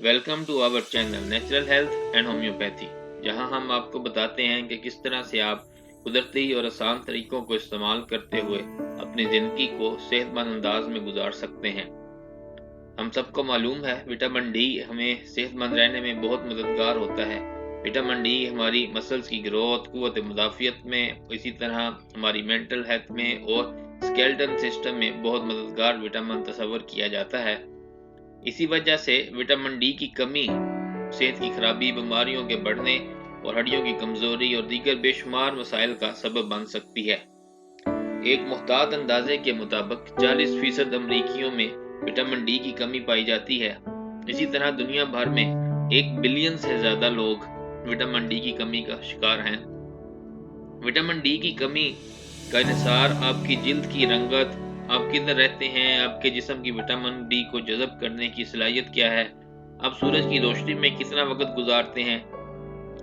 Welcome to our channel natural health and homoeopathy, जहां हम आपको बताते हैं कि किस तरह से आप कुदरती और आसान तरीकों को इस्तेमाल करते हुए अपनी ज़िंदगी को सेहतमंद अंदाज में गुजार सकते हैं। हम सबको मालूम है विटामिन डी हमें सेहतमंद रहने में बहुत मददगार होता है। विटामिन डी हमारी मसल्स की ग्रोथ, क़ुव्वत मुदाफ़ियत में, इसी तरह हमारी मेंटल हेल्थ में और स्केलेटन सिस्टम में बहुत मददगार विटामिन तस्वर किया जाता है। इसी वजह से विटामिन डी की कमी सेहत की खराबी, बीमारियों के बढ़ने और हड्डियों की कमजोरी और दीगर बेशुमार मसाइल का सबब बन सकती है। एक मुहतात अंदाजे के मुताबिक 40% अमरीकियों में विटामिन डी की कमी पाई जाती है। इसी तरह दुनिया भर में 1 बिलियन से ज़्यादा लोग विटामिन डी की कमी का शिकार हैं। विटामिन डी की कमी का इंहिसार आपकी जिल्द की रंगत, आप किधर रहते हैं, आपके जिस्म की विटामिन डी को जज़ब करने की सलाहियत क्या है, आप सूरज की रोशनी में कितना वक्त गुजारते हैं,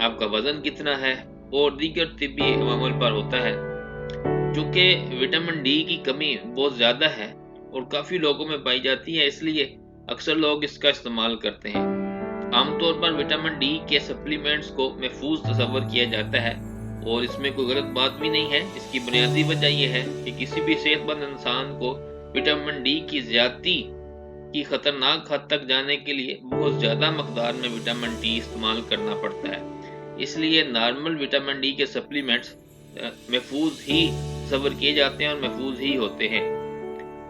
आपका वजन कितना है और दीगर तिब्बी अवामिल पर होता है। चूँकि विटामिन डी की कमी बहुत ज़्यादा है और काफ़ी लोगों में पाई जाती है, इसलिए अक्सर लोग इसका इस्तेमाल करते हैं। आमतौर पर विटामिन डी के सप्लीमेंट्स को महफूज तस्वर किया जाता है और इसमें कोई गलत बात भी नहीं है। इसकी बुनियादी वजह यह है कि किसी भी सेहतमंद इंसान को विटामिन डी की ज़्यादती की खतरनाक हद तक जाने के लिए बहुत ज़्यादा मकदार में विटामिन डी इस्तेमाल करना पड़ता है। इसलिए नॉर्मल विटामिन डी के सप्लीमेंट्स महफूज ही तस्वर किए जाते हैं और महफूज ही होते हैं।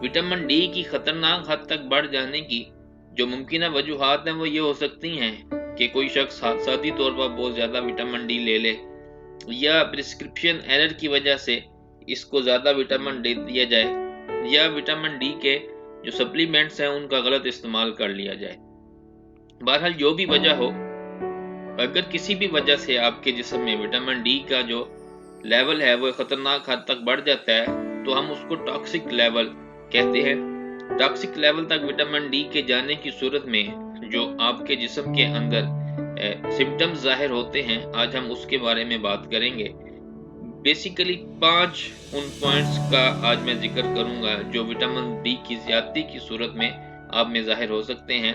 विटामिन डी की खतरनाक हद तक बढ़ जाने की जो मुमकिन वजूहात हैं वो ये हो सकती हैं कि कोई शख्स हादसाती तौर पर बहुत ज़्यादा विटामिन डी ले ले, या प्रिस्क्रिप्शन एरर की वजह से इसको ज़्यादा विटामिन डी दिया जाए, या विटामिन डी के जो सप्लीमेंट्स हैं उनका गलत इस्तेमाल कर लिया जाए। बहरहाल जो भी वजह हो, अगर किसी भी वजह से आपके जिस्म में विटामिन डी का जो लेवल है वो खतरनाक हद तक बढ़ जाता है तो हम उसको टॉक्सिक लेवल कहते हैं। टॉक्सिक लेवल तक विटामिन डी के जाने की सूरत में जो आपके जिस्म के अंदर सिम्टम्स जाहिर होते हैं, आज हम उसके बारे में बात करेंगे। बेसिकली 5 उन पॉइंट्स का आज मैं जिक्र करूंगा जो विटामिन डी की ज़्यादती की सूरत में आप में जाहिर हो सकते हैं।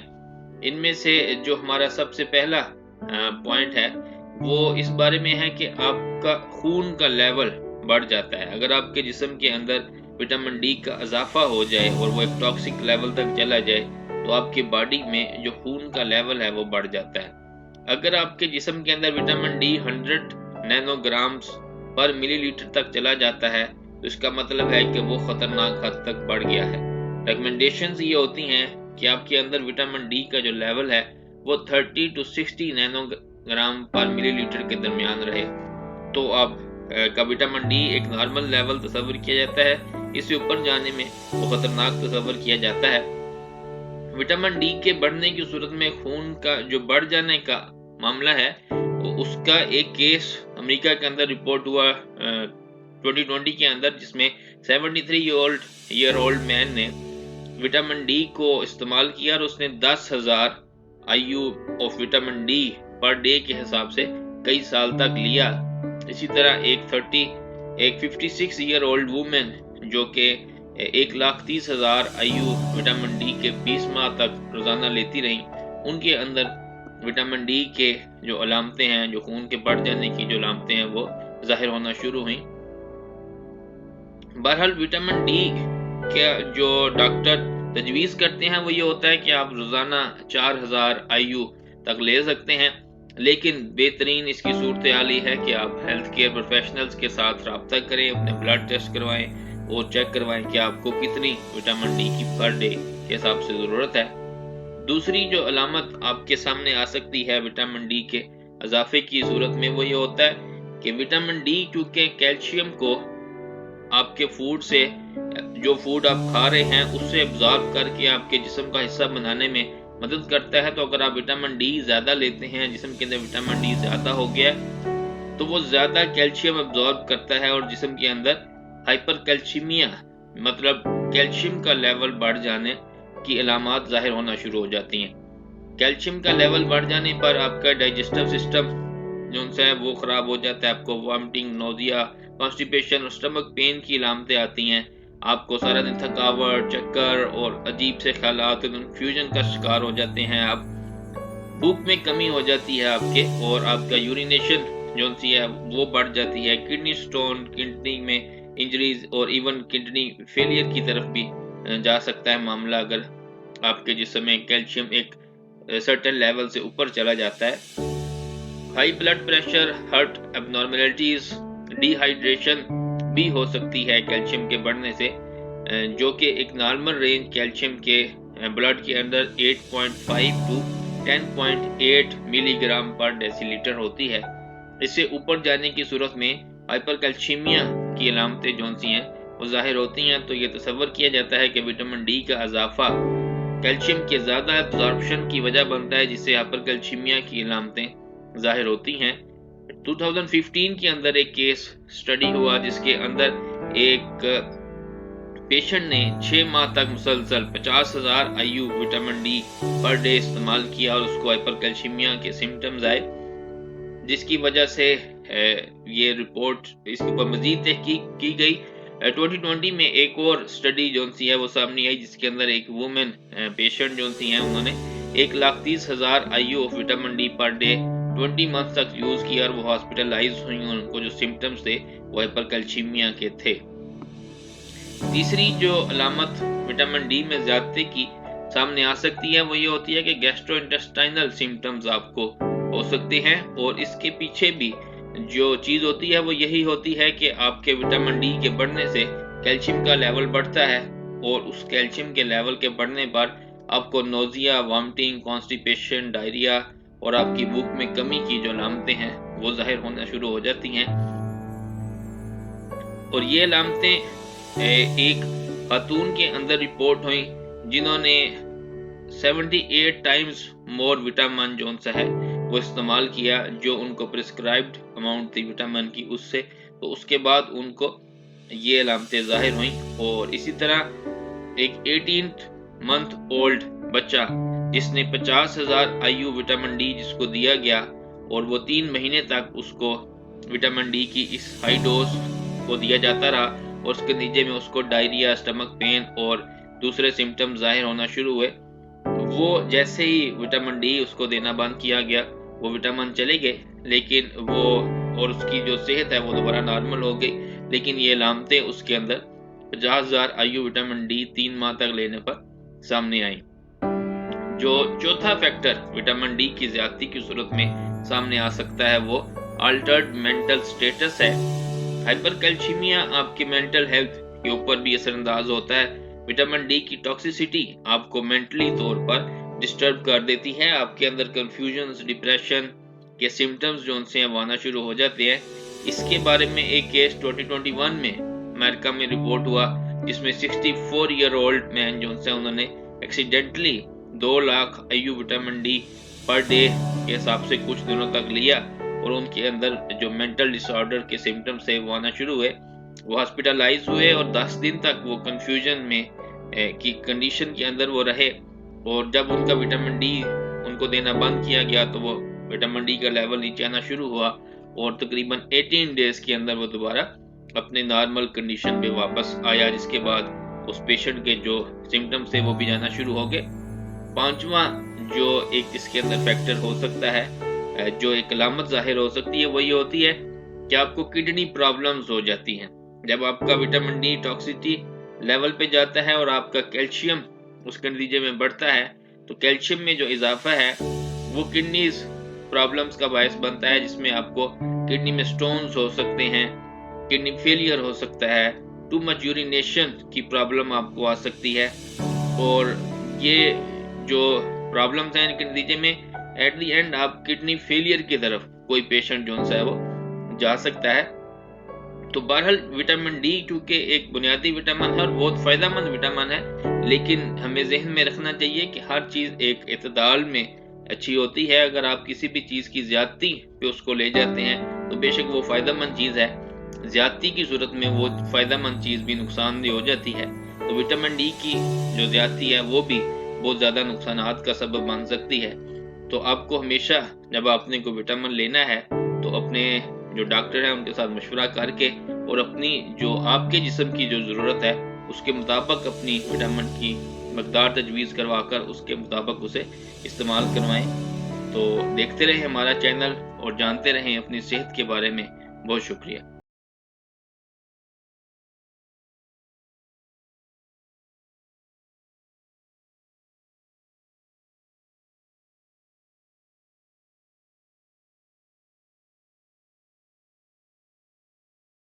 इनमें से जो हमारा सबसे पहला पॉइंट है वो इस बारे में है कि आपका खून का लेवल बढ़ जाता है। अगर आपके जिस्म के अंदर विटामिन डी का इजाफा हो जाए और वो एक टॉक्सिक लेवल तक चला जाए तो आपकी बॉडी में जो खून का लेवल है वो बढ़ जाता है। अगर आपके जिस्म के अंदर विटामिन डी 100 नैनोग्राम्स पर मिलीलीटर तक चला जाता है तो इसका मतलब है कि वो खतरनाक हद तक बढ़ गया है। रिकमेंडेशंस ये होती हैं कि आपके अंदर विटामिन डी का जो लेवल है वो 30 to 60 नैनोग्राम पर मिलीलीटर के दरमियान रहे तो आप का विटामिन डी एक नॉर्मल लेवल तस्वर किया जाता है। इससे ऊपर जाने में वो खतरनाक तस्वर किया जाता है। विटामिन डी के बढ़ने की सूरत में खून का जो बढ़ जाने का मामला है उसका एक केस अमेरिका के अंदर रिपोर्ट हुआ 2020 के अंदर, जिसमें 73 ईयर ओल्ड मैन ने विटामिन डी को इस्तेमाल किया और उसने 10,000 IU of vitamin D per day के हिसाब से कई साल तक लिया। इसी तरह एक 56 ईयर ओल्ड वुमेन जो कि 1,30,000 IU विटामिन डी के 20 माह तक रोजाना लेती रहीं, उनके अंदर विटामिन डी के जो अलामतें हैं, जो खून के बढ़ जाने की जो अलामतें हैं वो जाहिर होना शुरू हुई। बहरहाल विटामिन डी का जो डॉक्टर तजवीज़ करते हैं वो ये होता है कि आप रोजाना 4,000 IU तक ले सकते हैं, लेकिन बेहतरीन इसकी सूरत हाल है कि आप हेल्थ केयर प्रोफेशनल्स के साथ रब्ता करें, अपने ब्लड टेस्ट करवाएं और चेक करवाएं कि आपको कितनी विटामिन डी की पर डे के हिसाब से ज़रूरत है। दूसरी जो अलामत आपके सामने आ सकती है विटामिन डी के इजाफे की सूरत में वो ये होता है कि विटामिन डी चूँकि कैल्शियम को आपके फूड से, जो फूड आप खा रहे हैं उससे एब्जॉर्ब करके आपके जिस्म का हिस्सा बनाने में मदद करता है। तो अगर आप विटामिन डी ज़्यादा लेते हैं, जिस्म के अंदर विटामिन डी ज़्यादा हो गया तो वो ज़्यादा कैल्शियम एब्जॉर्ब करता है और जिस्म के अंदर हाइपर कैल्शियमिया, मतलब कैल्शियम का लेवल बढ़ जाने की अलामात जाहिर होना शुरू हो जाती हैं। कैल्शियम का लेवल बढ़ जाने पर आपका डाइजेस्टिव सिस्टम जो है वो ख़राब हो जाता है। आपको वॉमिटिंग, नोजिया, कॉन्स्टिपेशन और स्टमक पेन की अलामतें आती हैं। आपको सारा दिन थकावट, चक्कर और अजीब से ख्यालात, कन्फ्यूजन का शिकार हो जाते हैं आप। भूख में कमी हो जाती है आपके, और आपका यूरिनेशन जो सी है वो बढ़ जाती है, किडनी स्टोन, किडनी में इंजरीज और इवन किडनी फेलियर की तरफ भी जा सकता है मामला, अगर आपके जिस्म में कैल्शियम एक सर्टेन लेवल से ऊपर चला जाता है। High blood pressure, heart abnormalities, dehydration भी हो सकती है कैल्शियम के बढ़ने से, जो कि एक नॉर्मल रेंज कैल्शियम के ब्लड के अंदर 8.5 टू 10.8 मिलीग्राम पर डेसीलीटर होती है। इससे ऊपर जाने की सूरत में हाइपरकैल्सीमिया की अलामतें जो सी हैं वो जाहिर होती हैं। तो ये तसव्वुर किया जाता है कि विटामिन डी का इजाफा कैल्शियम के ज़्यादा एब्जॉर्प्शन की वजह बनता है, जिससे हाइपरकैल्सीमिया की अलामतें जाहिर होती हैं। 2015 के अंदर एक केस स्टडी हुआ जिसके अंदर एक पेशेंट ने 6 माह तक मुसलसल 50,000 IU vitamin D per day इस्तेमाल किया और उसको हाइपरकैल्सीमिया के सिम्टम्स आए, जिसकी वजह से ये रिपोर्ट इसके ऊपर मजीद तहकीक की गई। 2020 में एक और स्टडी जो सी है वो सामने आई, जिसके अंदर एक वुमेन पेशेंट जो सी हैं उन्होंने 1,30,000 IU of vitamin D per day 20 month तक यूज किया और वो हॉस्पिटलाइज हुई। उनको जो सिम्टम्स थे वो हाइपरकैल्सीमिया के थे। तीसरी जो अलामत विटामिन डी में ज्यादती की सामने आ सकती है वो ये होती है कि गैस्ट्रोइंटेस्टाइनल सिम्टम्स आपको हो सकते हैं, और इसके पीछे भी जो चीज होती है वो यही होती है कि आपके विटामिन डी के बढ़ने से कैल्शियम का लेवल बढ़ता है, और उस कैल्शियम के लेवल के बढ़ने पर आपको नोजिया, वॉमिटिंग, कॉन्स्टिपेशन, डायरिया और आपकी भूख में कमी की जो अलामतें हैं वो जाहिर होना शुरू हो जाती हैं। और ये अलामतें एक खातून के अंदर रिपोर्ट हुई जिन्होंने 78 टाइम्स मोर विटामिन जो सा है वो इस्तेमाल किया जो उनको प्रिस्क्राइब्ड अमाउंट थी विटामिन की उससे, तो उसके बाद उनको ये अलामतें जाहिर हुई। और इसी तरह एक 18 मंथ ओल्ड बच्चा जिसने 50,000 IU विटामिन डी जिसको दिया गया और वो 3 महीने तक उसको विटामिन डी की इस हाई डोज को दिया जाता रहा, और उसके नतीजे में उसको डायरिया, स्टमक पेन और दूसरे सिम्टम्स जाहिर होना शुरू हुए। वो जैसे ही विटामिन डी उसको देना बंद किया गया वो विटामिन चले गए, लेकिन वो और उसकी जो सेहत है वो दोबारा नॉर्मल हो गई, लेकिन ये अलामतें उसके अंदर 50,000 IU विटामिन डी 3 माह तक लेने पर सामने आई। जो चौथा फैक्टर विटामिन डी की ज्यादती की सूरत में सामने आ सकता है वो अल्टर्ड मेंटल स्टेटस है। हाइपरकैल्सीमिया आपके मेंटल हेल्थ के ऊपर भी असरअंदाज होता है। विटामिन डी की टॉक्सिसिटी आपको मेंटली तौर पर डिस्टर्ब कर देती है, आपके अंदर कंफ्यूजन, डिप्रेशन के सिम्टम्स जो उनसे आना शुरू हो जाते हैं। इसके बारे में एक केस 2021 में अमेरिका में रिपोर्ट हुआ जिसमें 64 ईयर ओल्ड मैन जो उनसे उन्होंने accidentally 2 lakh IU vitamin D per day के हिसाब से कुछ दिनों तक लिया, और उनके अंदर जो मेंटल डिसऑर्डर के सिम्टम्स थे वो आना शुरू हुए। वो हॉस्पिटलाइज हुए और 10 दिन तक वो कंफ्यूजन में की कंडीशन के अंदर वो रहे, और जब उनका विटामिन डी उनको देना बंद किया गया तो वो विटामिन डी का लेवल नीचे आना शुरू हुआ, और तकरीबन 18 डेज के अंदर वो दोबारा अपने नॉर्मल कंडीशन पे वापस आया, जिसके बाद उस पेशेंट के जो सिम्टम्स थे वो भी जाना शुरू हो गए। पांचवा जो एक इसके अंदर फैक्टर हो सकता है, जो एक अलामत जाहिर हो सकती है, वो ये होती है कि आपको किडनी प्रॉब्लम्स हो जाती हैं। जब आपका विटामिन डी टॉक्सिसिटी लेवल पे जाता है और आपका कैल्शियम उसके नतीजे में बढ़ता है, तो कैल्शियम में जो इजाफा है वो किडनीज प्रॉब्लम्स का बायस बनता है, जिसमें आपको किडनी में स्टोन्स हो सकते हैं, किडनी फेलियर हो सकता है, टू मच यूरिनेशन की प्रॉब्लम आपको आ सकती है, और ये जो प्रॉब्लम्स हैं इनके नतीजे में एट द एंड आप किडनी फेलियर की तरफ कोई पेशेंट जो है वो जा सकता है। तो बहरहाल विटामिन डी क्योंकि एक बुनियादी विटामिन है और बहुत फायदेमंद विटामिन है, लेकिन हमें जहन में रखना चाहिए कि हर चीज एक इतदाल में अच्छी होती है। अगर आप किसी भी चीज की ज्यादती पे उसको ले जाते हैं तो बेशक वो फायदेमंद चीज है, ज्यादती की सूरत में वो फायदेमंद चीज भी नुकसानदेह हो जाती है। तो विटामिन डी की जो ज्यादती है वो भी बहुत ज्यादा नुकसानात का सबब बन सकती है। तो आपको हमेशा जब आपने को विटामिन लेना है तो अपने जो डॉक्टर है उनके साथ मशवरा करके और अपनी जो आपके जिस्म की जो ज़रूरत है उसके मुताबिक अपनी विटामिन की मकदार तजवीज़ करवा कर उसके मुताबिक उसे इस्तेमाल करवाएं। تو دیکھتے رہیں ہمارا چینل اور جانتے رہیں اپنی صحت کے بارے میں. بہت شکریہ.